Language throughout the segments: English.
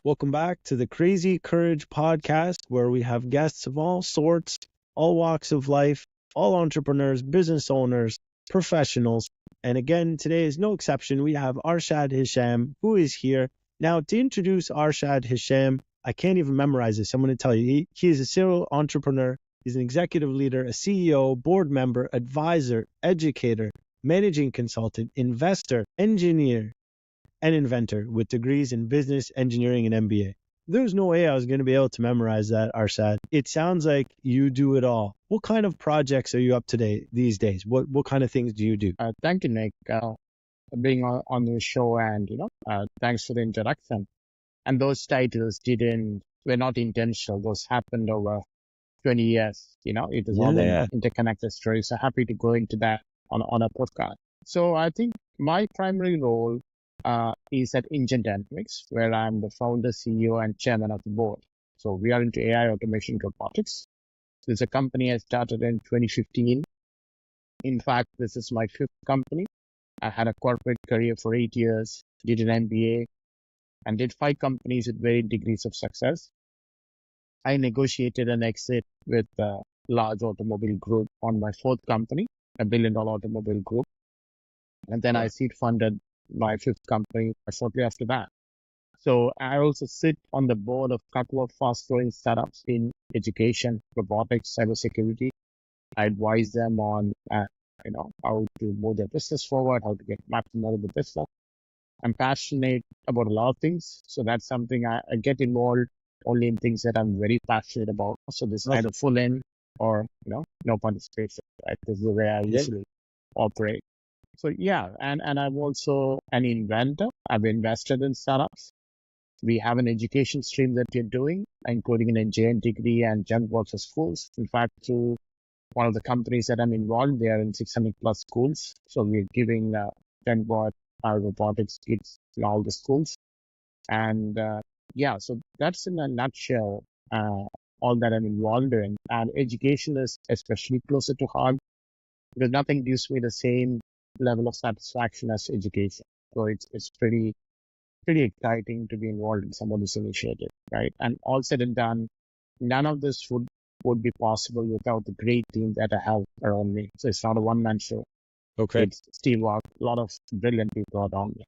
Welcome back to the Crazy Courage podcast, where we have guests of all sorts, all walks of life, all entrepreneurs, business owners, professionals. And again, today is no exception. We have Arshad Hisham, who is here. Now, to introduce Arshad Hisham, I can't even memorize this. I'm going to tell you, he is a serial entrepreneur. He's an executive leader, a CEO, board member, advisor, educator, managing consultant, investor, engineer, and inventor with degrees in business, engineering, and MBA. There's no way I was going to be able to memorize that, Arshad. It sounds like you do it all. What kind of projects are you up to these days? What kind of things do you do? Thank you, Nick, being on the show, and thanks for the introduction. And those titles were not intentional. Those happened over 20 years. It is all an interconnected story. So happy to go into that on a podcast. So I think my primary role is at inGen, where I'm the founder, CEO, and chairman of the board. So we are into AI automation robotics. This is a company I started in 2015. In fact, this is my fifth company. I had a corporate career for 8 years, did an MBA, and did 5 companies with varied degrees of success. I negotiated an exit with a large automobile group on my fourth company, a $1 billion automobile group. And then I seed funded my fifth company shortly after that. So I also sit on the board of a couple of fast-growing startups in education, robotics, cybersecurity. I advise them on how to move their business forward, how to get maximum out of the business. I'm passionate about a lot of things, so that's something I get involved only in things that I'm very passionate about. So this is either full in or no participation. Right? This is the way I usually operate. So yeah, and I'm also an inventor. I've invested in startups. We have an education stream that we're doing, including an engineering degree and jump works for schools. In fact, through one of the companies that I'm involved, they are in 600 plus schools. So we're giving our robotics kits in all the schools. And so that's in a nutshell all that I'm involved in. And education is especially closer to heart because nothing gives me the same level of satisfaction as education. So it's pretty exciting to be involved in some of this initiative, right? And all said and done, none of this would be possible without the great team that I have around me. So it's not a one-man show. Okay. It's teamwork, a lot of brilliant people around me.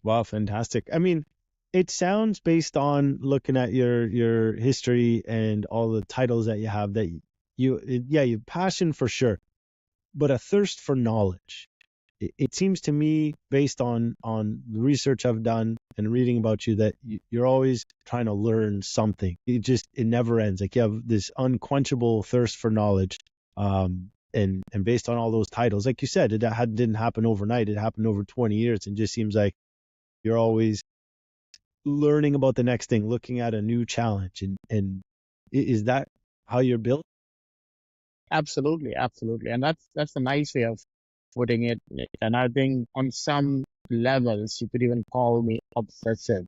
Wow, fantastic. I mean, it sounds, based on looking at your history and all the titles that you have, that you passion for sure, but a thirst for knowledge. It seems to me, based on the research I've done and reading about you, that you're always trying to learn something. It never ends. Like, you have this unquenchable thirst for knowledge. And based on all those titles, like you said, it didn't happen overnight. It happened over 20 years. And just seems like you're always learning about the next thing, looking at a new challenge. And is that how you're built? Absolutely. And that's a nice way of putting it. And I think on some levels, you could even call me obsessive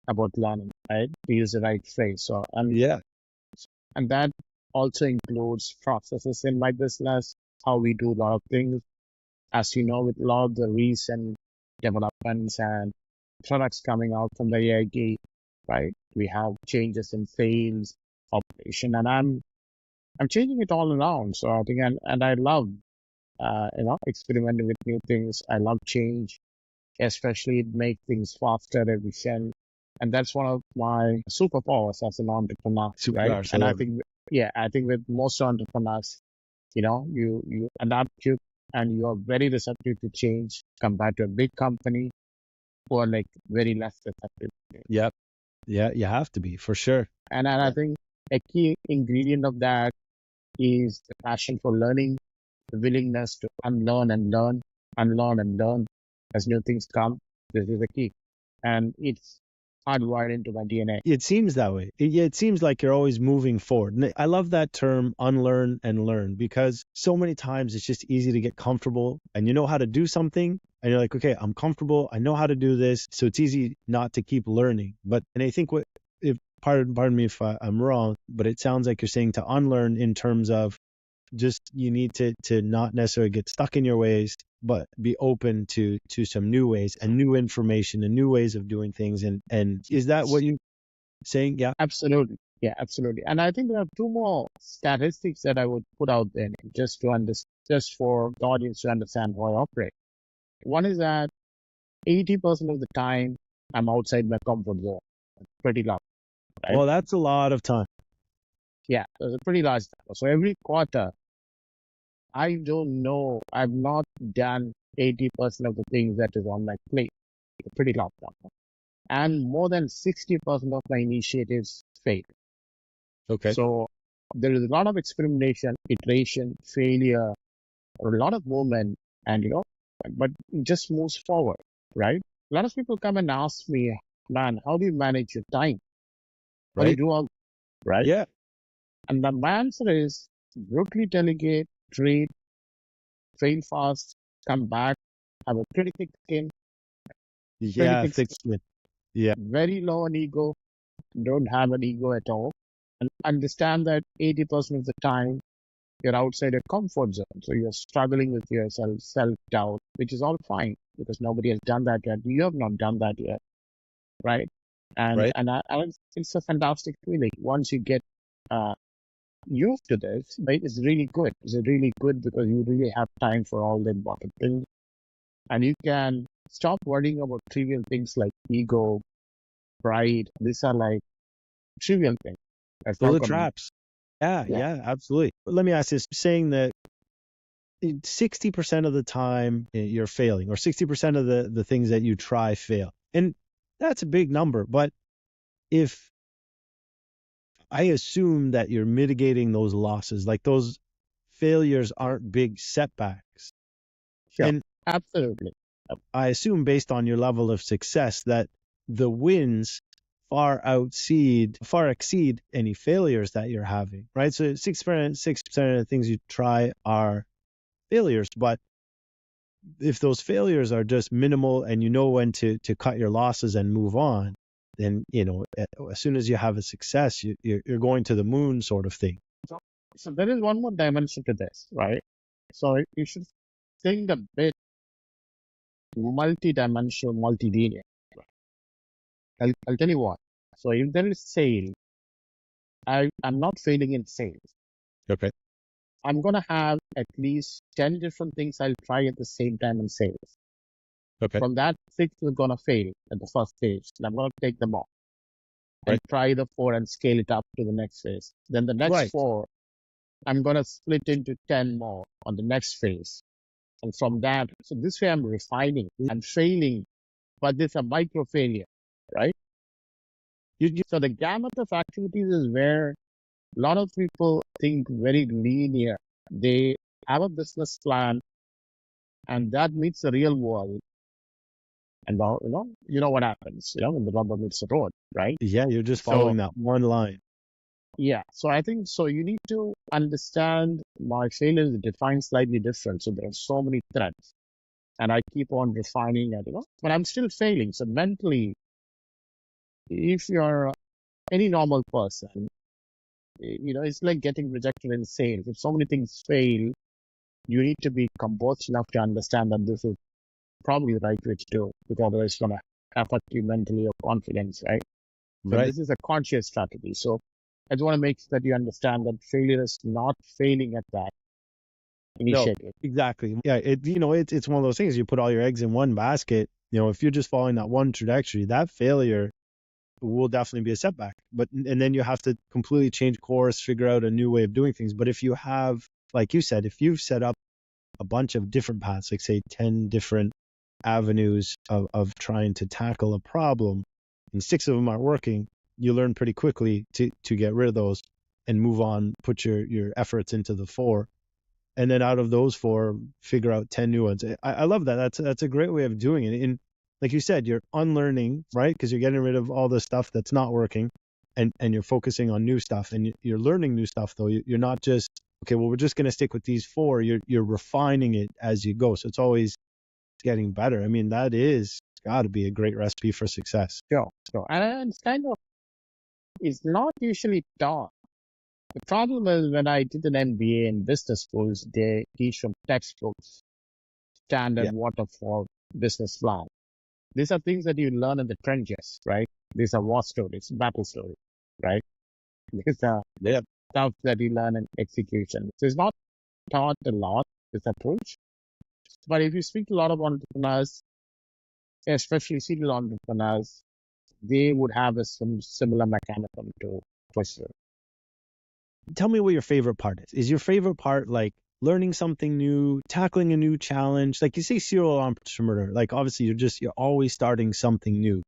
about learning, right? To use the right phrase. So, and that also includes processes in my business, how we do a lot of things. As you know, with a lot of the recent developments and products coming out from the AI gate, right? We have changes in sales, operation, and I'm changing it all around. So I think, and I love, experimenting with new things. I love change, especially make things faster, efficient. And that's one of my superpowers as an entrepreneur, right? And I think with most entrepreneurs, you adapt to, and you are very receptive to change compared to a big company who are like very less receptive. Yep. Yeah, you have to be, for sure. And I think a key ingredient of that is the passion for learning, the willingness to unlearn and learn as new things come. This is the key. And it's hardwired into my DNA. It seems that way. It seems like you're always moving forward. And I love that term, unlearn and learn, because so many times it's just easy to get comfortable and you know how to do something. And you're like, okay, I'm comfortable. I know how to do this. So it's easy not to keep learning. And I think pardon me if I'm wrong, but it sounds like you're saying to unlearn in terms of Just you need to not necessarily get stuck in your ways, but be open to some new ways and new information and new ways of doing things. And is that what you saying? Yeah. Absolutely. Yeah, absolutely. And I think there are two more statistics that I would put out there just to just for the audience to understand how I operate. One is that 80% of the time I'm outside my comfort zone. Pretty loud, right? Well, that's a lot of time. Yeah, there's a pretty large number. So every quarter, I don't know, I've not done 80% of the things that is on my plate. A pretty large number. And more than 60% of my initiatives fail. Okay. So there is a lot of experimentation, iteration, failure, or a lot of movement, and but it just moves forward, right? A lot of people come and ask me, man, how do you manage your time? What do you Right. do all, right? Yeah. And the answer is brutally delegate, trade, train fast, come back, have a pretty thick skin, pretty Yeah. thick Thick skin, skin. Yeah. very low on ego, don't have an ego at all, and understand that 80% of the time you're outside your comfort zone. So you're struggling with your self-doubt, which is all fine because nobody has done that yet. You have not done that yet, right? Right. And it's a fantastic feeling once you get uh, used to this. Right? It's really good. It's really good because you really have time for all the important things, and you can stop worrying about trivial things like ego, pride. These are like trivial things. That's Those not are gonna. traps. Yeah. Yeah, Yeah. Absolutely. But let me ask this: saying that 60% of the time you're failing, or 60% of the things that you try fail, and that's a big number. But if I assume that you're mitigating those losses, like those failures aren't big setbacks. sure, And absolutely. I assume based on your level of success that the wins far exceed any failures that you're having, right? So 6% of the things you try are failures, but if those failures are just minimal and you know when to cut your losses and move on, then, as soon as you have a success, you're going to the moon sort of thing. So there is one more dimension to this, right? So you should think a bit multi-dimensional, multi-linear. I'll tell you what. So if there is sale, I'm not failing in sales. Okay. I'm gonna have at least 10 different things I'll try at the same time in sales. Okay. From that, 6 are gonna fail at the first stage, and I'm gonna take them off and Right. try the 4 and scale it up to the next phase. Then the next Right. 4, I'm gonna split into 10 more on the next phase. And from that, so this way I'm refining. I'm failing, but there's a micro failure, right? You So the gamut of activities is where a lot of people think very linear. They have a business plan and that meets the real world. And now, you know what happens, when the rubber meets the road, right? Yeah, you're just So following that one line. yeah, so I think so you need to understand my failure is defined slightly different. So there are so many threads and I keep on refining it, but I'm still failing. So mentally, if you're any normal person, it's like getting rejected in sales. If so many things fail, you need to be composed enough to understand that this is probably the right way to do, because otherwise it's going to affect you mentally or confidence, right? So Right. this is a conscious strategy. So I just want to make sure that you understand that failure is not failing at that No, initiative. exactly. Yeah, it's one of those things. You put all your eggs in one basket. If you're just following that one trajectory, that failure will definitely be a setback. And then you have to completely change course, figure out a new way of doing things. But if you have, like you said, if you've set up a bunch of different paths, like say 10 different avenues of trying to tackle a problem, and 6 of them aren't working, you learn pretty quickly to get rid of those and move on, put your efforts into the 4. And then out of those 4, figure out 10 new ones. I love that. That's a great way of doing it. And like you said, you're unlearning, right? Because you're getting rid of all the stuff that's not working, and you're focusing on new stuff, and you're learning new stuff. Though you're not just, okay, well, we're just going to stick with these 4. You're refining it as you go, so it's always getting better. I mean, that is got to be a great recipe for success. Sure. And it's not usually taught. The problem is when I did an MBA in business schools, they teach from textbooks, standard Yeah. waterfall business plan. These are things that you learn in the trenches, right? These are war stories, battle stories, right? These are Yeah. stuff that you learn in execution. So it's not taught a lot, this approach. But if you speak to a lot of entrepreneurs, especially serial entrepreneurs, they would have some similar mechanism to push through. Tell me what your favorite part is. Is your favorite part like learning something new, tackling a new challenge? Like you say, serial entrepreneur. Like obviously, you're always starting something new.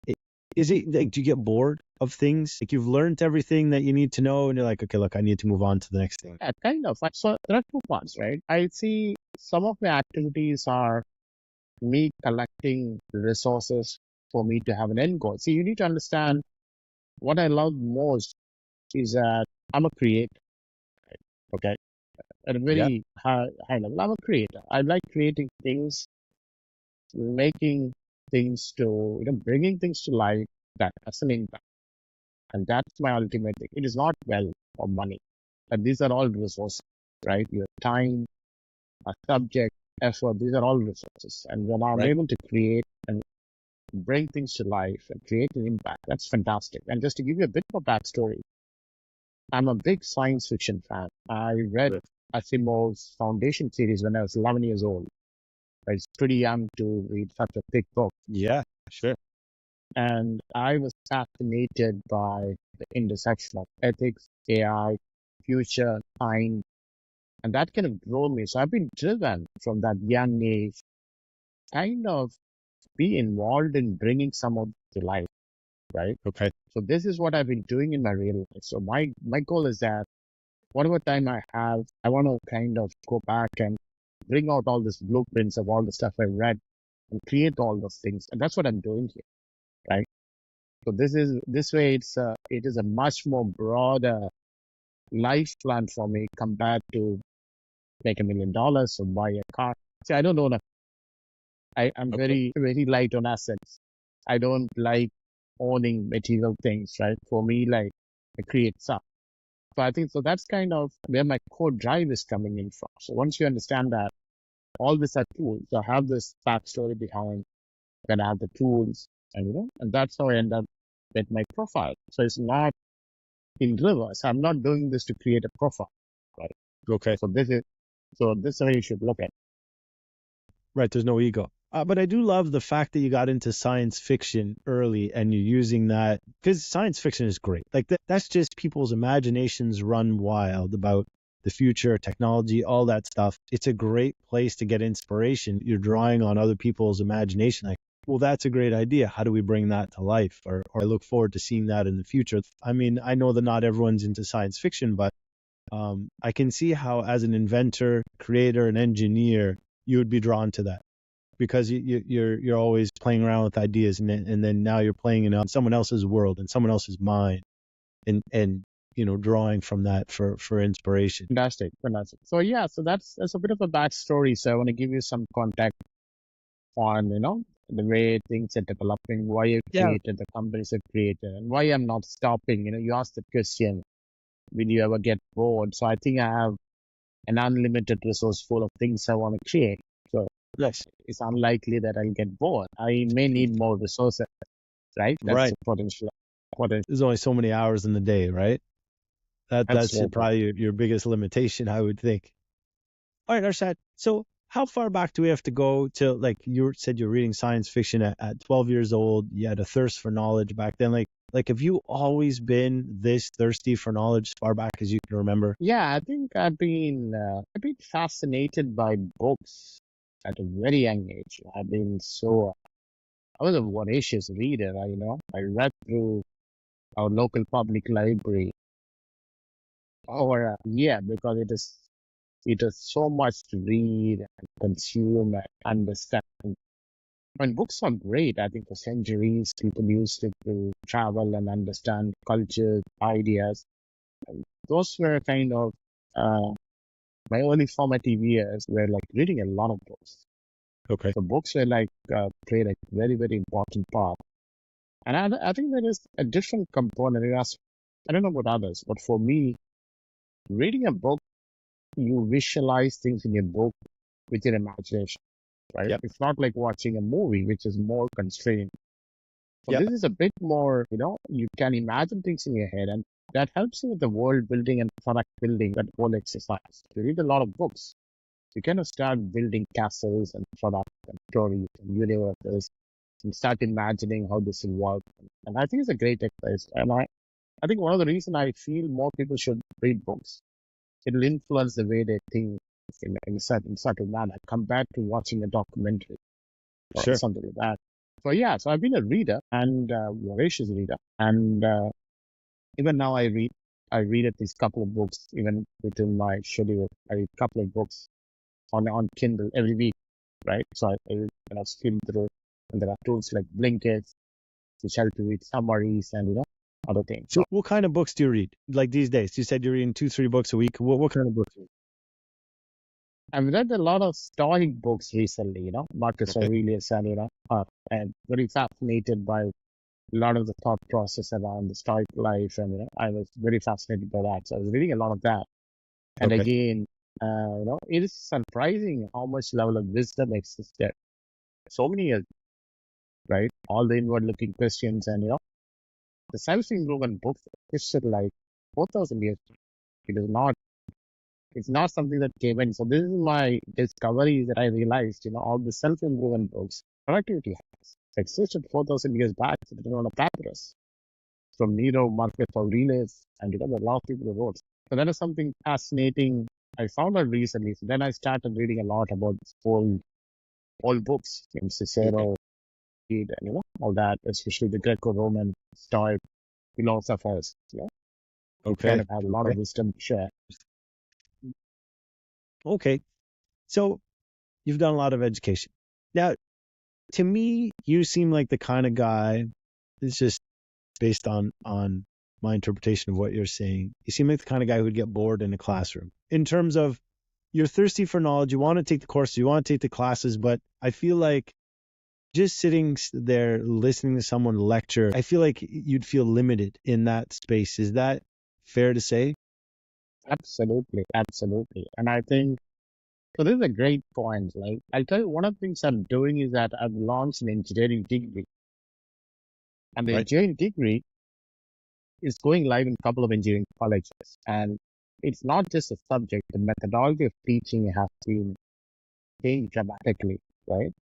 I- Is it like do you get bored of things? Like you've learned everything that you need to know, and you're like, okay, look, I need to move on to the next thing. Yeah, kind of. So there are two parts, right? I see some of my activities are me collecting resources for me to have an end goal. See, you need to understand what I love most is that I'm a creator, okay? At a Yeah. very high level, I'm a creator. I like creating things, making things to, bringing things to life that has an impact. And that's my ultimate thing. It is not wealth or money, but these are all resources, right? Your time, a subject, effort, these are all resources. And when I'm Right. able to create and bring things to life and create an impact, that's fantastic. And just to give you a bit more backstory, I'm a big science fiction fan. I read Good. Asimov's Foundation series when I was 11 years old. I was pretty young to read such a thick book. Yeah. Sure. And I was fascinated by the intersection of ethics, AI, future, time, and that kind of drove me. So I've been driven from that young age, kind of be involved in bringing some of it to life, right? Okay. So this is what I've been doing in my real life. So my goal is that whatever time I have, I want to kind of go back and bring out all these blueprints of all the stuff I read and create all those things. And that's what I'm doing here, right? So this way it is a much more broader life plan for me compared to make $1 million or buy a car. See, I don't own a, I'm Okay. very light on assets. I don't like owning material things, right? For me, like I create stuff. So I think so that's kind of where my core drive is coming in from. So once you understand that all these are tools, so I have this backstory behind, then I have the tools, and and that's how I end up with my profile. So it's not in reverse. I'm not doing this to create a profile, right? Okay. So this is how you should look at it. Right, there's no ego. But I do love the fact that you got into science fiction early and you're using that because science fiction is great. Like that's just people's imaginations run wild about the future, technology, all that stuff. It's a great place to get inspiration. You're drawing on other people's imagination. Like, well, that's a great idea. How do we bring that to life? Or I look forward to seeing that in the future. I mean, I know that not everyone's into science fiction, but I can see how as an inventor, creator, and engineer, you would be drawn to that because you're always playing around with ideas and then now you're playing in someone else's world and someone else's mind and drawing from that for inspiration. Fantastic, fantastic. So yeah, so that's a bit of a backstory. So I want to give you some context on the way things are developing, why you Yeah. created the companies you created, and why I'm not stopping. You asked the question, will you ever get bored? So I think I have an unlimited resource full of things I want to create. So Nice. it's unlikely that I'll get bored. I may need more resources, right? That's Right. the potential. There's only so many hours in the day, right? That's Absolutely. probably your biggest limitation, I would think. All right, Arshad. So how far back do we have to go to, like you said, you're reading science fiction at 12 years old. You had a thirst for knowledge back then. Like have you always been this thirsty for knowledge as far back as you can remember? Yeah, I think I've been fascinated by books at a very young age. I was a voracious reader. I read through our local public library over a year because it is so much to read and consume and understand. And books are great. I think for centuries people used it to travel and understand culture, ideas. Those were kind of uh, my early formative years were like reading a lot of books. Okay. So books were like played a very, very important part. And I think there is a different component. I don't know about others, but for me, reading a book, you visualize things in your book with your imagination, right? Yep. It's not like watching a movie, which is more constrained. So Yep. this is a bit more, you can imagine things in your head, and that helps you with the world building and product building, that whole exercise. You read a lot of books, you kind of start building castles and products and stories and universes and start imagining how this will work. And I think it's a great exercise. And I think one of the reasons I feel more people should read books, it'll influence the way they think in a certain manner compared to watching a documentary or Sure. something like that. So yeah, so I've been a reader and voracious reader, and even now I read. I read at least a couple of books, even within my schedule. I read a couple of books on Kindle every week, right? So I skim through, and there are tools like Blinkit which help you read summaries and other things. So what kind of books do you read? Like these days, you said you're reading 2-3 books a week. What kind of books? I've read a lot of Stoic books recently, Marcus Okay. Aurelius, and very fascinated by a lot of the thought process around the Stoic life, and I was very fascinated by that. So I was reading a lot of that, and Okay. again, it is surprising how much level of wisdom exists there. So many years, right? All the inward-looking questions, and the self-improvement books existed like 4,000 years. It is not. It's not something that came in. So this is my discovery that I realized, all the self-improvement books, productivity hacks, existed 4,000 years back. It's written on a papyrus from Nero, Marcus Aurelius, and the last people who wrote. So that is something fascinating I found out recently. So then I started reading a lot about old books, from Cicero, and all that, especially the Greco-Roman Stoic philosophers. Who kind Okay. of had a lot of wisdom to share. Okay. So you've done a lot of education. Now, to me, you seem like the kind of guy, it's just based on my interpretation of what you're saying. You seem like the kind of guy who would get bored in a classroom. In terms of you're thirsty for knowledge, you want to take the courses, you want to take the classes, but I feel like just sitting there listening to someone lecture, I feel like you'd feel limited in that space. Is that fair to say? Absolutely, absolutely. And I think, so this is a great point. Like, I'll tell you, one of the things I'm doing is that I've launched an engineering degree. And the Right. engineering degree is going live in a couple of engineering colleges. And it's not just a subject, the methodology of teaching has been changed dramatically, right?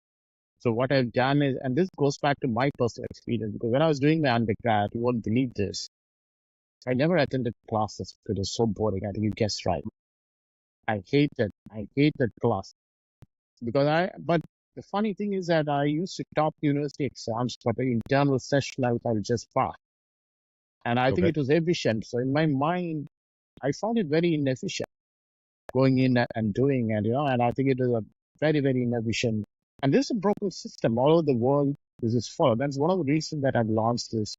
So what I've done is, and this goes back to my personal experience, because when I was doing my undergrad, you won't believe this, I never attended classes because it was so boring. I think you guessed right. I hated class but the funny thing is that I used to top university exams, but the internal session I would just pass. And I think Okay. it was efficient. So in my mind, I found it very inefficient going in and doing it, and I think it was a very, very inefficient. And this is a broken system all over the world. This is followed. That's one of the reasons that I've launched this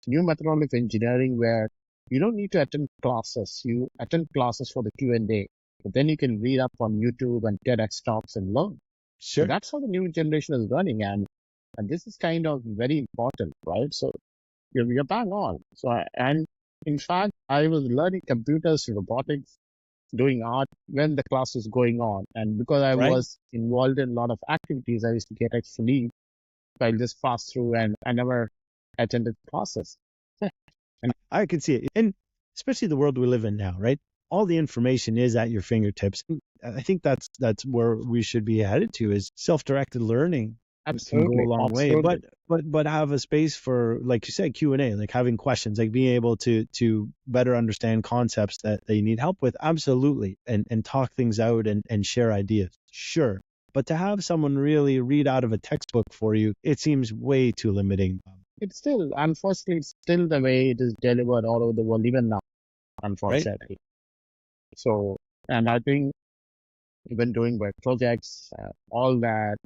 new methodology of engineering where you don't need to attend classes. You attend classes for the Q&A, but then you can read up on YouTube and TEDx talks and learn. So Sure. that's how the new generation is running, and this is kind of very important, right? So you're bang on. And in fact, I was learning computers, robotics, doing art when the class was going on, and because I Right. was involved in a lot of activities, I used to get extra leave. So I just passed through, and I never attended classes. I could see it. And especially the world we live in now, right? All the information is at your fingertips. I think that's where we should be headed to is self-directed learning can go a Absolutely, long way. absolutely. But have a space for, like you said, Q&A, like having questions, like being able to better understand concepts that you need help with. Absolutely. And talk things out and share ideas. Sure. But to have someone really read out of a textbook for you, it seems way too limiting. It's still, unfortunately, it's still the way it is delivered all over the world, even now, Right? unfortunately. So, and I think even doing work projects, all that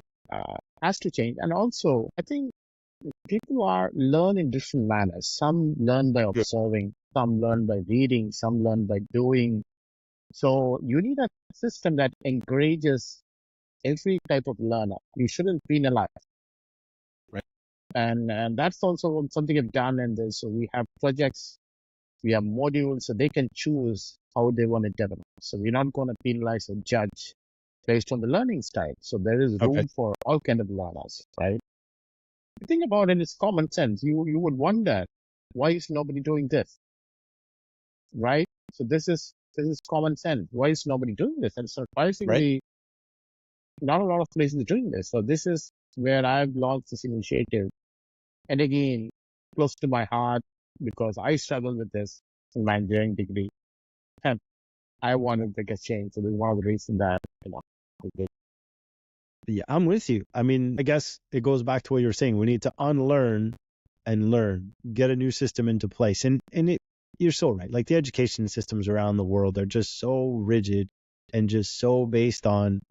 has to change. And also, I think people learn in different manners. Some learn by observing, some learn by reading, some learn by doing. So you need a system that encourages every type of learner. You shouldn't penalize. Right. And that's also something I've done in this. So we have projects We have modules so they can choose how they want to develop. So we're not going to penalize or judge based on the learning style. So there is Okay. room for all kind of learners, right? The thing about it is common sense. You would wonder, why is nobody doing this, right? So this is common sense. Why is nobody doing this? And Right. surprisingly, not a lot of places are doing this. So this is where I've launched this initiative. And again, close to my heart because I struggled with this in my engineering degree. And I wanted to get change. So this is one of the reasons that, I did. Yeah, I'm with you. I mean, I guess it goes back to what you're saying. We need to unlearn and learn, get a new system into place. You're so right. Like the education systems around the world are just so rigid and just so based on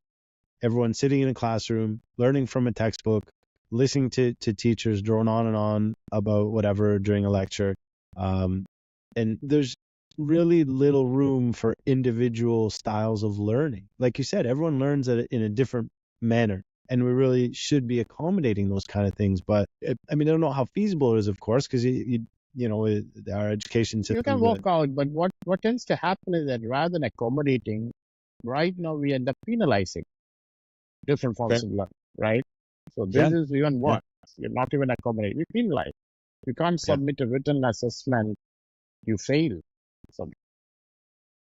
everyone sitting in a classroom, learning from a textbook, listening to teachers drone on and on about whatever during a lecture. And there's really little room for individual styles of learning. Like you said, everyone learns in a different manner. And we really should be accommodating those kind of things. But I mean, I don't know how feasible it is, of course, because our education You can systems. walk out, but what tends to happen is that rather than accommodating, right now we end up penalizing different Okay. forms of learning, right? So this Yeah, is even yeah, worse. You're not even accommodating. We penalize. You can't yeah, submit a written assessment, you fail. So,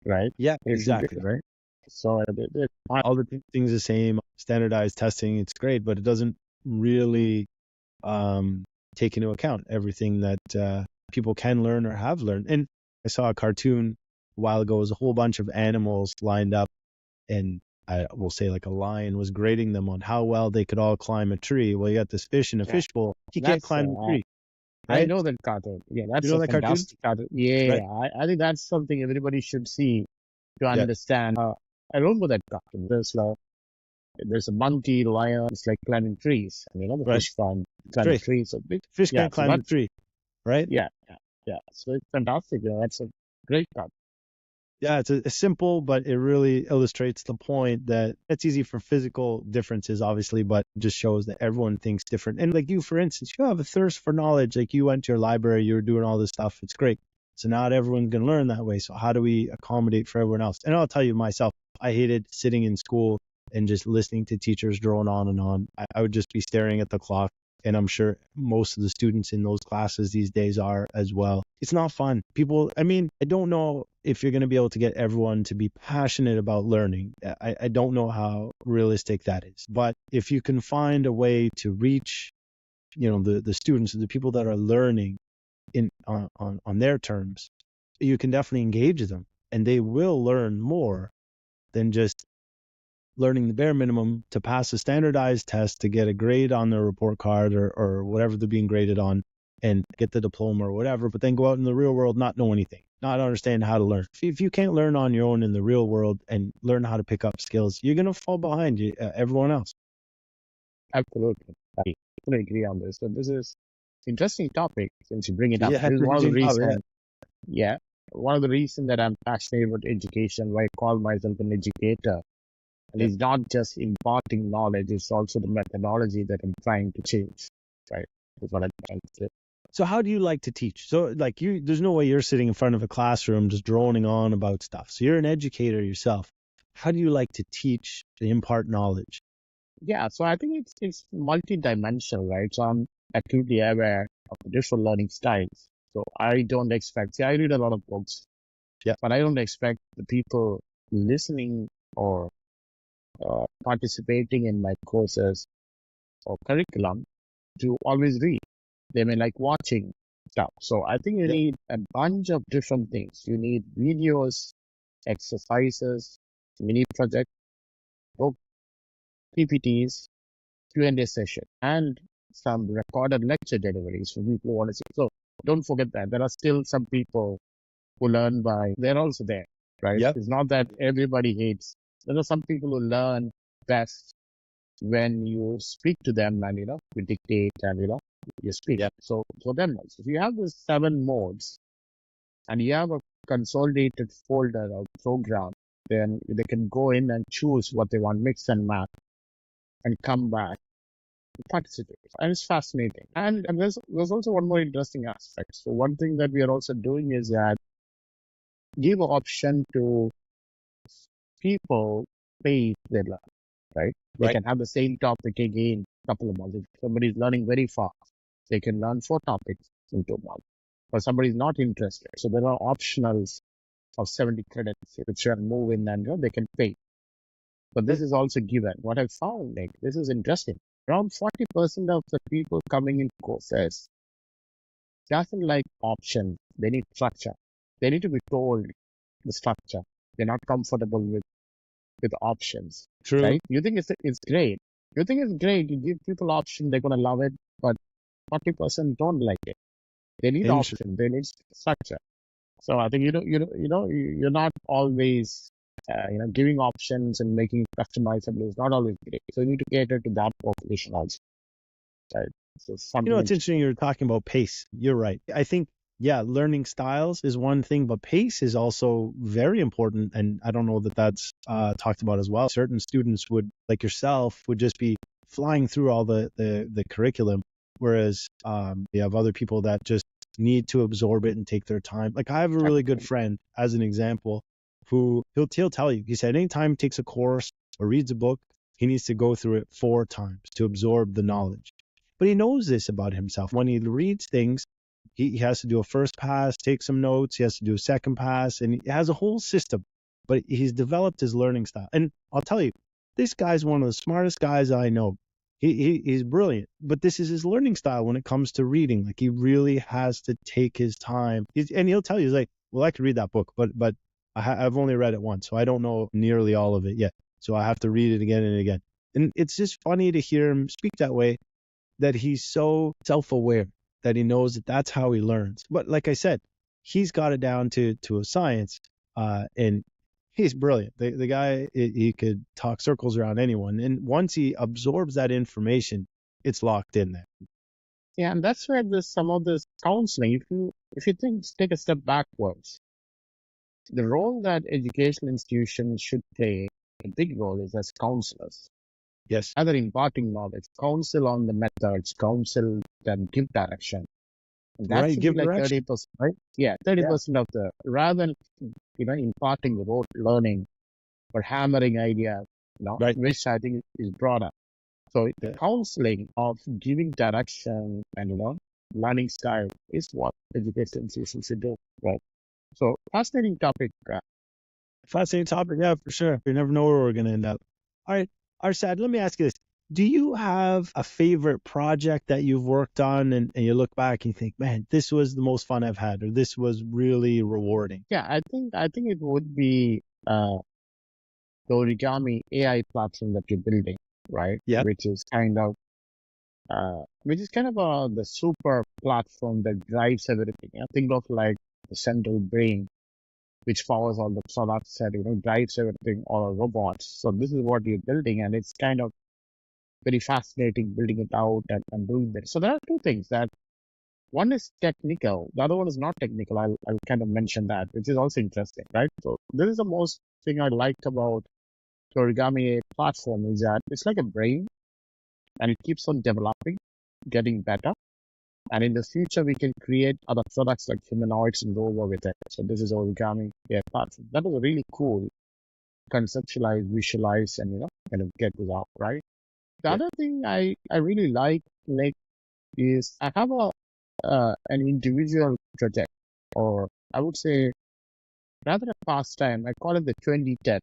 right? yeah, If you, exactly, right. so All the things the same, standardized testing, it's great, but it doesn't really um, take into account everything that people can learn or have learned. And I saw a cartoon a while ago. It was a whole bunch of animals lined up, and I will say like a lion was grading them on how well they could all climb a tree. Well, you got this fish in a yeah, fishbowl. He can't that's climb the tree, I right? know that cartoon. Yeah, You that's know a that cartoon? fantastic cartoon. Yeah, Right. I think that's something everybody should see to Yeah. understand. I remember that cartoon. There's a monkey, lion, it's like climbing trees, and the Right. fish can't It's climb the great. trees. So Fish yeah, can't so climb the that's tree, right? yeah, yeah, yeah. So it's fantastic. That's a great cartoon. Yeah, it's a simple, but it really illustrates the point that it's easy for physical differences, obviously, but it just shows that everyone thinks different. And like you, for instance, you have a thirst for knowledge. Like you went to your library, you were doing all this stuff. It's great. So not everyone's going to learn that way. So how do we accommodate for everyone else? And I'll tell you myself, I hated sitting in school and just listening to teachers drone on and on. I would just be staring at the clock. And I'm sure most of the students in those classes these days are as well. It's not fun. People, I mean, I don't know if you're going to be able to get everyone to be passionate about learning. I don't know how realistic that is. But if you can find a way to reach, the students, the people that are learning on their terms, you can definitely engage them and they will learn more than just learning the bare minimum to pass a standardized test to get a grade on their report card or whatever they're being graded on and get the diploma or whatever, but then go out in the real world, not know anything, not understand how to learn. If you can't learn on your own in the real world and learn how to pick up skills, you're going to fall behind everyone else. Absolutely, I fully agree on this. So this is interesting topic since you bring it up. Yeah, This is one of the yeah, reasons. Yeah, one of the reasons that I'm passionate about education, why I call myself an educator. And yeah. it's not just imparting knowledge, it's also the methodology that I'm trying to change. Right? That's what I'm trying to say. So how do you like to teach? So like there's no way you're sitting in front of a classroom just droning on about stuff. So you're an educator yourself. How do you like to teach to impart knowledge? Yeah, so I think it's multi-dimensional, right? So I'm acutely aware of the different learning styles. So I don't expect, see, I read a lot of books, Yeah, but I don't expect the people listening or participating in my courses or curriculum to always read. They may like watching stuff. So I think you yeah, need a bunch of different things. You need videos, exercises, mini projects, book, PPTs, Q&A session, and some recorded lecture deliveries for people who want to see. So don't forget that there are still some people who learn by, they're also there, right? yeah, It's not that everybody hates. There are some people who learn best when you speak to them and, you dictate and, you speak. yeah, So for them also, if you have these 7 modes and you have a consolidated folder or program, then they can go in and choose what they want, mix and match, and come back participate. And it's fascinating. And there's also one more interesting aspect. So one thing that we are also doing is that give an option to people pay their learn, right? They Right. can have the same topic again couple of months. If somebody is learning very fast, they can learn 4 topics in 2 months. But somebody is not interested. So there are optionals of 70 credits which are move in and they can pay. But this is also given. What I found, like, this is interesting. Around 40% of the people coming in courses doesn't like options. They need structure. They need to be told the structure. They're not comfortable with options, True. right? You think it's great. You think it's great. You give people option, they're gonna love it. But 40% don't like it. They need Interesting. option. They need structure. So I think you're not always giving options and making it customizable is not always great. So you need to cater to that population also. Right? So something It's interesting you're talking about pace. You're right. I think, yeah, learning styles is one thing, but pace is also very important. And I don't know that that's talked about as well. Certain students would, like yourself, would just be flying through all the curriculum, whereas you have other people that just need to absorb it and take their time. Like I have a really good friend, as an example, who he'll tell you, he said anytime he takes a course or reads a book, he needs to go through it 4 times to absorb the knowledge. But he knows this about himself. When he reads things, he has to do a first pass, take some notes, he has to do a second pass, and he has a whole system. But he's developed his learning style. And I'll tell you, this guy's one of the smartest guys I know. He's brilliant, but this is his learning style when it comes to reading. Like he really has to take his time. And he'll tell you, he's like, well, I could read that book, but I've only read it once, so I don't know nearly all of it yet. So I have to read it again and again. And it's just funny to hear him speak that way, that he's so self-aware that he knows that that's how he learns. But like I said, he's got it down to a science, and he's brilliant. The guy, he could talk circles around anyone. And once he absorbs that information, it's locked in there. Yeah, and that's where there's some of this counseling. If you take a step backwards, the role that educational institutions should play a big role is as counselors. Yes. Either imparting knowledge, counsel on the methods, counsel and give direction. And that Right, should give be like direction. 30%, right? Yeah, 30% of the, rather than, imparting the rote learning or hammering ideas, Right. which I think is broader. So the Yeah. counseling of giving direction and, learning style is what education institutions should do, right? So fascinating topic. Fascinating topic. Yeah, for sure. You never know where we're going to end up. All right, Arshad, let me ask you this. Do you have a favorite project that you've worked on and you look back and you think, man, this was the most fun I've had, or this was really rewarding? Yeah, I think it would be the Origami AI platform that you're building, right? Yeah. Which is kind of the super platform that drives everything. Think of like the central brain, which powers all the products and drives everything, all robots. So this is what you're building, and it's kind of very fascinating building it out and doing that. So there are two things that one is technical, the other one is not technical. I'll kind of mention that, which is also interesting, right? So this is the most thing I liked about the Origami platform is that it's like a brain and it keeps on developing, getting better. And in the future, we can create other products like humanoids and go over with it. So this is Origami AI platform. That was really cool. Conceptualize, visualize, and kind of get this out, right? The Yeah. other thing I really like is I have an individual project, or I would say rather a pastime. I call it the 2010.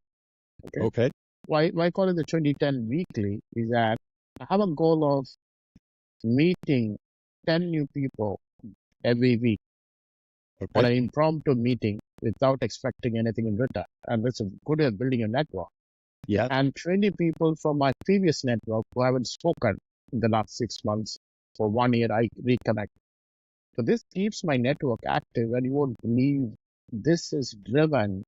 Okay. Okay. Why call it the 2010 weekly is that I have a goal of meeting 10 new people every week on an Okay. impromptu meeting without expecting anything in return. And that's a good way of building a network. Yeah. And 20 people from my previous network who haven't spoken in the last 6 months. For 1 year, I reconnect. So this keeps my network active, and you won't believe this is driven.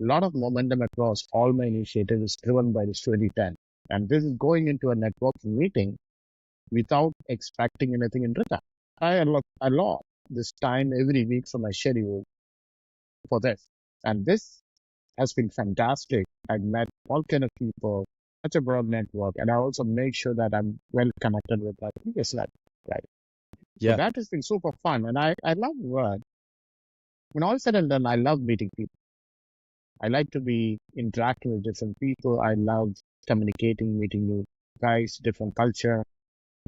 A lot of momentum across all my initiatives is driven by this 2010. And this is going into a network meeting without expecting anything in return. I allot this time every week from my schedule for this. And this has been fantastic. I've met all kind of people, such a broad network, and I also make sure that I'm well connected with my previous network, right? So Yeah. that has been super fun. And I love when all is said and done, I love meeting people. I like to be interacting with different people. I love communicating, meeting new guys, different culture,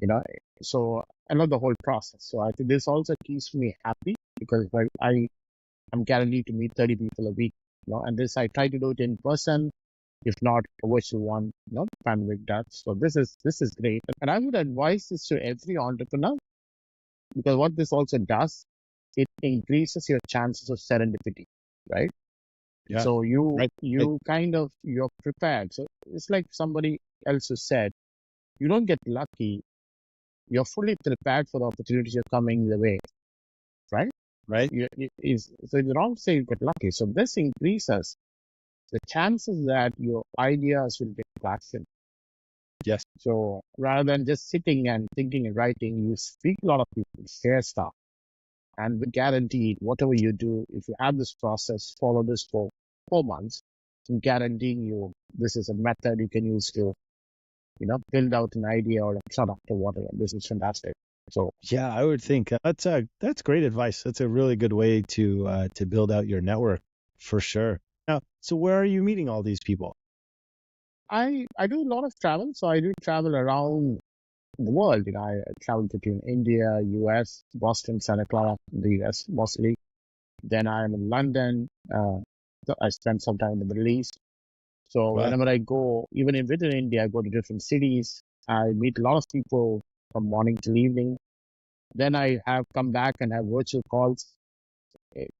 you know. So I love the whole process. So I think this also keeps me happy because I'm guaranteed to meet 30 people a week, and this I try to do it in person, if not a virtual one, pandemic does. So this is great. And I would advise this to every entrepreneur because what this also does, it increases your chances of serendipity, right? Yeah. So you Right. you kind of you're prepared. So it's like somebody else who said, you don't get lucky. You're fully prepared for the opportunities you're coming the way, right? Right. So it's wrong to say you get lucky. So this increases the chances that your ideas will get traction. Yes. So rather than just sitting and thinking and writing, you speak to a lot of people, share stuff, and we guarantee whatever you do, if you have this process, follow this for 4 months, I'm guaranteeing you this is a method you can use to, build out an idea or a product or whatever. This is fantastic. So Yeah, I would think that's great advice. That's a really good way to build out your network for sure. Now, so where are you meeting all these people? I do a lot of travel. So I do travel around the world. I travel between India, US, Boston, Santa Clara, the US mostly. Then I'm in London. So I spend some time in the Middle East. So Wow. whenever I go, even within India, I go to different cities. I meet a lot of people from morning till evening. Then I have come back and have virtual calls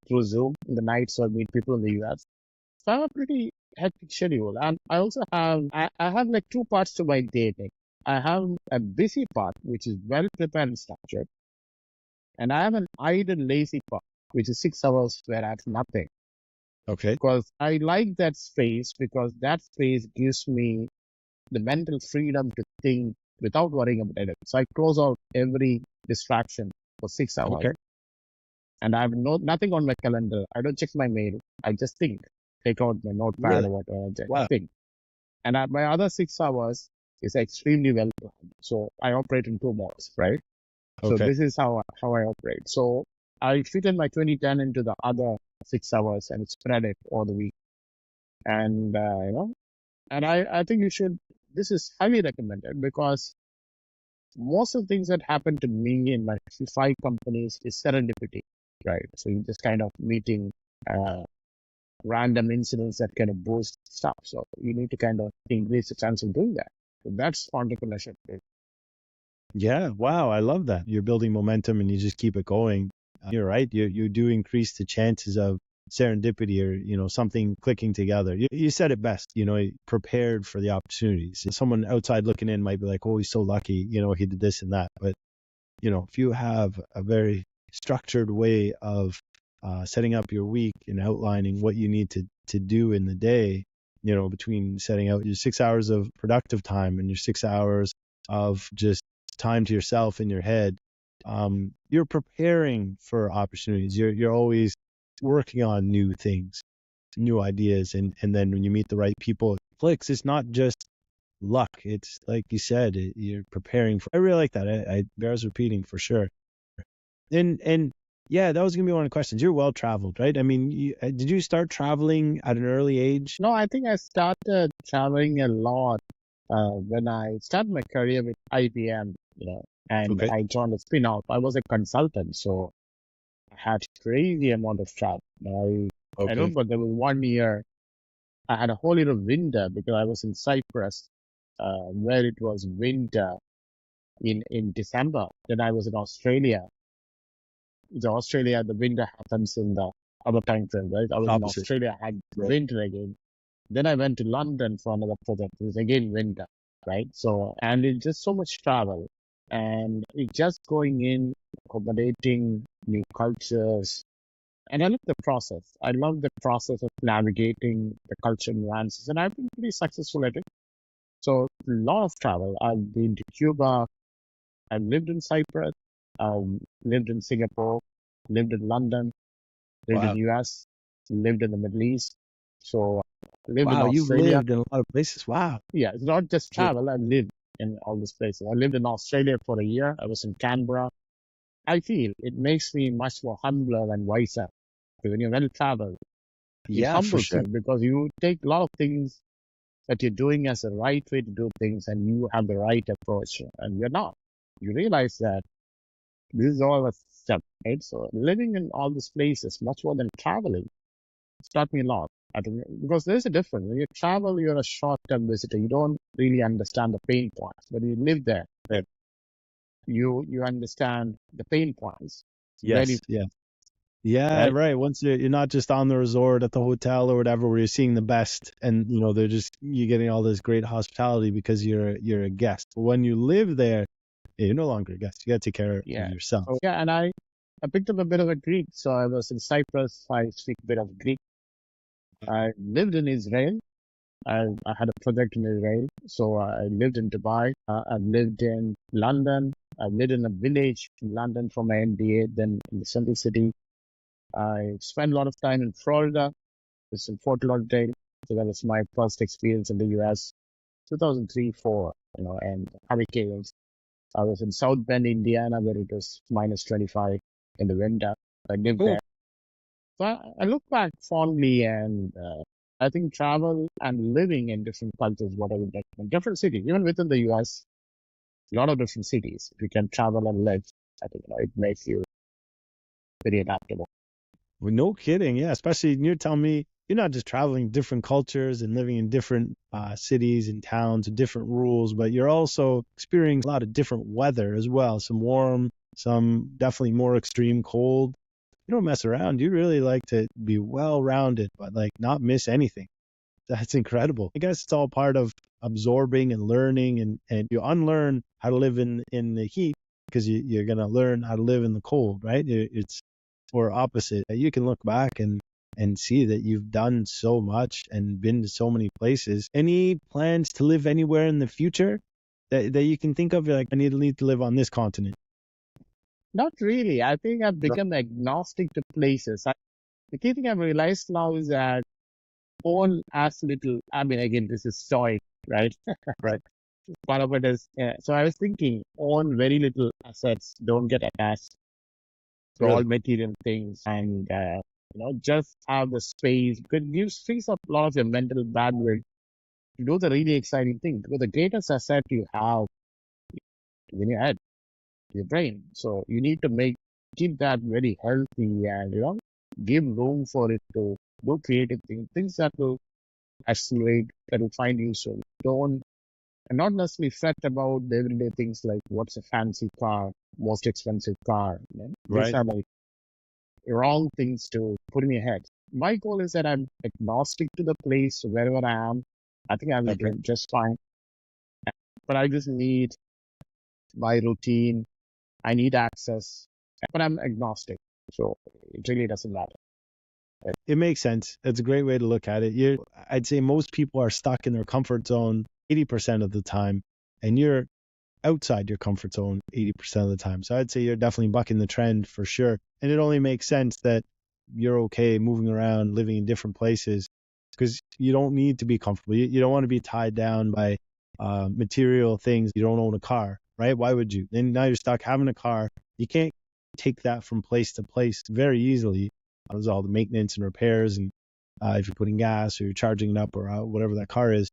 through Zoom in the night. So I meet people in the US. So I have a pretty hectic schedule. And I also I have like two parts to my day. Like, I have a busy part, which is well prepared and structured. And I have an idle, lazy part, which is 6 hours where I have nothing. Okay. Because I like that space because that space gives me the mental freedom to think without worrying about it. So I close out every distraction for 6 hours. Okay. And I have nothing on my calendar. I don't check my mail. I just think, take out my notepad Really? or whatever, just Wow. think. And my other 6 hours is extremely well planned. So I operate in 2 modes, right? So Okay. this is how I operate. So I fit in my 2010 into the other 6 hours and spread it all the week. And, and I think this is highly recommended because most of the things that happen to me in my 5 companies is serendipity, right? So you just kind of meeting random incidents that kind of boost stuff. So you need to kind of increase the chance of doing that. So that's entrepreneurship. Yeah. Wow. I love that. You're building momentum and you just keep it going. You're right. You do increase the chances of serendipity or, something clicking together. You said it best, prepared for the opportunities. Someone outside looking in might be like, oh, he's so lucky, he did this and that. But, if you have a very structured way of setting up your week and outlining what you need to do in the day, between setting out your 6 hours of productive time and your 6 hours of just time to yourself in your head, you're preparing for opportunities. You're always working on new things, new ideas, and then when you meet the right people, it clicks. It's not just luck. It's like you said, you're preparing for. I really like that. I bears repeating for sure. And yeah, that was gonna be one of the questions. You're well traveled, right? I mean, did you start traveling at an early age? No, I think I started traveling a lot when I started my career with IBM, and Okay. I joined a spin-off. I was a consultant, so I had crazy amount of travel. I Okay. remember there was 1 year I had a whole year of winter because I was in Cyprus, where it was winter in December. Then I was in Australia. In Australia, the winter happens in the other time frame, right? I was in Opposite. Australia, I had Right. winter again. Then I went to London for another project. It was again winter, right? So, and it's just so much travel and it's just going in, accommodating new cultures. And I love the process. I love the process of navigating the culture nuances and I've been pretty successful at it. So a lot of travel. I've been to Cuba. I've lived in Cyprus. Lived in Singapore. Lived in London. Lived in Wow. the US. Lived in the Middle East. So lived in Wow. You've Australia. lived in a lot of places. Wow. Yeah, it's not just Yeah. travel. I've lived in all these places. I lived in Australia for a year. I was in Canberra. I feel it makes me much more humbler and wiser when you're well traveled, it Yeah, for humbles sure. you because you take a lot of things that you're doing as the right way to do things and you have the right approach and you're not. You realize that this is all a step, right? So living in all these places, much more than traveling, it's taught me a lot. I think because there's a difference. When you travel, you're a short-term visitor. You don't really understand the pain points. When you live there, that you understand the pain points. It's very Yes. Yeah. Yeah, right. right. Once you're not just on the resort at the hotel or whatever, where you're seeing the best, and they're just you're getting all this great hospitality because you're a guest. But when you live there, you're no longer a guest. You got to take care of Yeah. yourself. So yeah, and I picked up a bit of a Greek. So I was in Cyprus. I speak a bit of Greek. I lived in Israel. I had a project in Israel. So I lived in Dubai. I've lived in London. I lived in a village in London for my MBA, then in the central city. I spent a lot of time in Florida. It's in Fort Lauderdale. So that was my first experience in the US, 2003, 4, and hurricanes. I was in South Bend, Indiana, where it was minus 25 in the winter. I lived Cool. there. So I look back fondly, and I think travel and living in different cultures, what I would recommend, different cities, even within the US, a lot of different cities. If you can travel and live, I think it makes you very adaptable. Well, no kidding. Yeah, especially you're telling me you're not just traveling different cultures and living in different cities and towns with different rules, but you're also experiencing a lot of different weather as well. Some warm, some definitely more extreme cold. You don't mess around. You really like to be well rounded, but like not miss anything. That's incredible. I guess it's all part of absorbing and learning, and you unlearn how to live in the heat because you're going to learn how to live in the cold, right? It's or opposite. You can look back and see that you've done so much and been to so many places. Any plans to live anywhere in the future that you can think of? You're like, I need to live on this continent. Not really. I think I've Right. become agnostic to places. The key thing I've realized now is that own as little. I mean, again, this is stoic, right? Right. Part of it is. So I was thinking, own very little assets. Don't get attached to all Really? material things, and just have the space. Because it gives frees up a lot of your mental bandwidth to do the really exciting thing. Because the greatest asset you have is in your head, your brain. So you need to keep that very healthy, and give room for it to do creative things, things that will accelerate, that will find you. So don't, and not necessarily fret about the everyday things like what's a fancy car, most expensive car. These Right. are like wrong things to put in your head. My goal is that I'm agnostic to the place wherever I am. I think I will Okay. do just fine. But I just need my routine. I need access, but I'm agnostic. So it really doesn't matter. It makes sense. It's a great way to look at it. I'd say most people are stuck in their comfort zone 80% of the time, and you're outside your comfort zone 80% of the time. So I'd say you're definitely bucking the trend for sure. And it only makes sense that you're okay moving around, living in different places, because you don't need to be comfortable. You don't want to be tied down by material things. You don't own a car, right? Why would you? Then now you're stuck having a car. You can't take that from place to place very easily. There's all the maintenance and repairs, and if you're putting gas or you're charging it up or whatever that car is,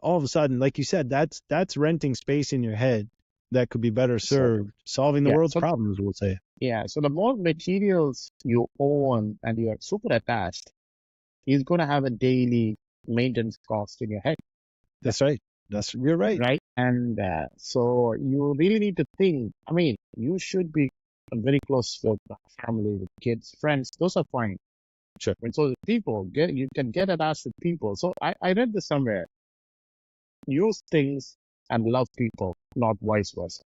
all of a sudden, like you said, that's renting space in your head that could be better So served solving the yeah, world's so problems, we'll say. yeah, so the more materials you own and you are super attached, is going to have a daily maintenance cost in your head, That's right. You're right. right? And so you really need to think. I mean, you should be very close with the family, with kids, friends. Those are fine. Sure. And so you can get attached with people. So I read this somewhere. Use things and love people, not vice versa.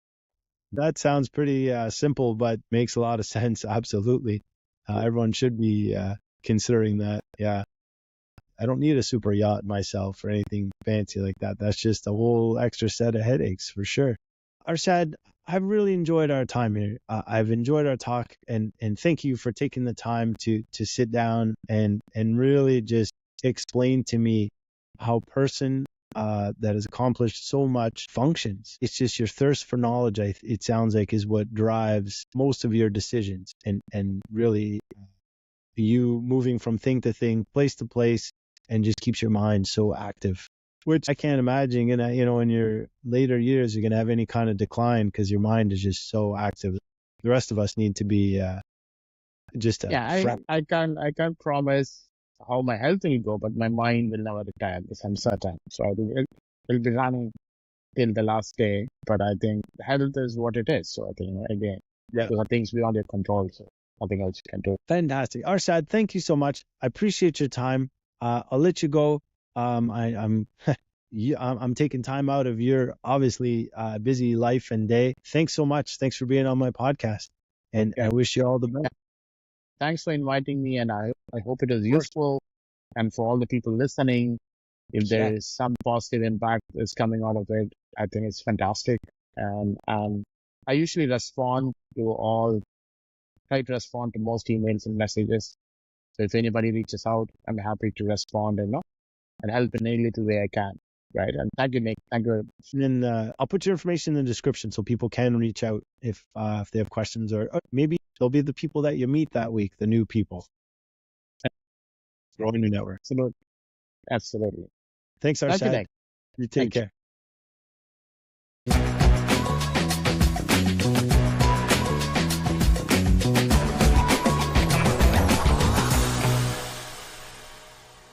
That sounds pretty simple, but makes a lot of sense. Absolutely. Everyone should be considering that. Yeah. I don't need a super yacht myself or anything fancy like that. That's just a whole extra set of headaches for sure. Arshad, I've really enjoyed our time here. I've enjoyed our talk, and thank you for taking the time to sit down and really just explain to me how a person that has accomplished so much functions. It's just your thirst for knowledge. It sounds like is what drives most of your decisions, and really you moving from thing to thing, place to place, and just keeps your mind so active. Which I can't imagine, in your later years, you're gonna have any kind of decline because your mind is just so active. The rest of us need to be just Yeah, fresh. I can't promise how my health will go, but my mind will never retire. This I'm certain. So I think it'll be running till the last day. But I think health is what it is. So I think again, Yeah. those are things beyond your control. So nothing else you can do. Fantastic. Arshad, thank you so much. I appreciate your time. I'll let you go. I'm I'm taking time out of your obviously busy life and day. Thanks so much. Thanks for being on my podcast. And I wish you all the best. Thanks for inviting me, and I hope it was Of course. useful. And for all the people listening, if Yeah. there is some positive impact that's coming out of it, I think it's fantastic. And I usually try to respond to most emails and messages. So if anybody reaches out, I'm happy to respond and help in any little way I can. Right. And thank you, Nick. Thank you. And then I'll put your information in the description so people can reach out if they have questions, or maybe they'll be the people that you meet that week, the new people. Growing your network. Absolutely. Thanks, Thank you, Arshad. Nick. You take Thank you. care.